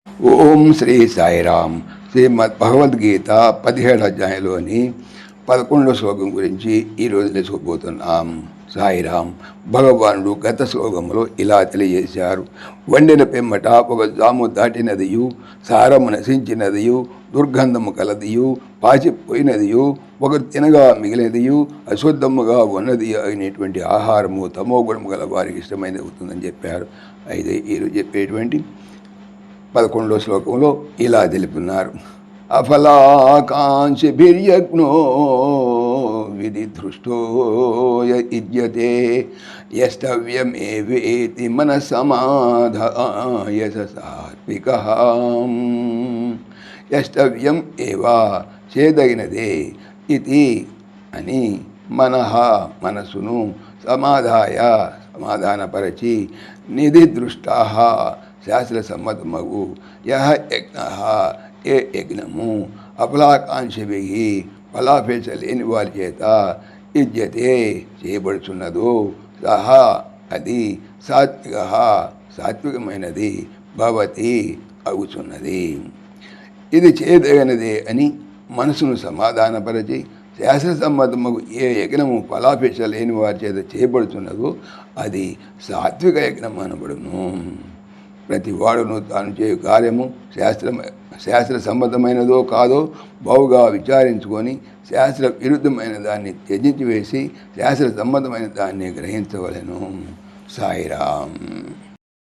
ఓం శ్రీ సాయిరామ్. శ్రీమద్ భగవద్గీత 17వ అధ్యాయంలోని 11వ శ్లోకం గురించి ఈరోజు తెలుసుకోబోతున్నాం. సాయిరామ్. భగవానుడు గత శ్లోకంలో ఇలా తెలియజేశారు. వండిన పిమ్మట ఒక జాము దాటినదియు, సారము నశించినదియు, దుర్గంధము కలదియు, పాచిపోయినదియు, ఒకరు తినగా మిగిలినదియు, అశుద్ధముగా ఉన్నది అయినటువంటి ఆహారము తమో గుణము గల వారికి ఇష్టమైనది అవుతుందని చెప్పారు. అయితే ఈరోజు చెప్పేటువంటి 11వ శ్లోకంలో ఇలా తెలుపుతున్నారు. అఫలాకాంక్షిభిర్యజ్ఞో విధిదృష్టోయ ఇజ్యతే యష్టవ్యమేవేతి మనసమాధాయ సాత్వికః. యష్టవ్యం ఏవా చేదగినదే ఇది అని మనసును సమాధానపరచి నిధిదృష్టా శాస్త్ర సమ్మతమగు యహ యజ్ఞ ఏ యజ్ఞము అఫలాకాంక్షభి ఫలాపేక్ష లేని వారి చేత ఇజ్యతే చేయబడుచున్నదో సహా అది సాత్వికమైనది భవతి అగుచున్నది. ఇది చేయదగినదే అని మనసును సమాధానపరచి శాస్త్ర సమ్మతముకు ఏ యజ్ఞము ఫలాపేక్ష లేని వారి చేత చేయబడుతున్నదో అది సాత్విక యజ్ఞం అనబడును. ప్రతి వాడును తాను చేయు కార్యము శాస్త్ర సమ్మతమైనదో కాదో బహుగా విచారించుకొని శాస్త్ర విరుద్ధమైన దాన్ని త్యజించి వేసి శాస్త్ర సమ్మతమైన దాన్ని గ్రహించవలెను. సాయిరామ్.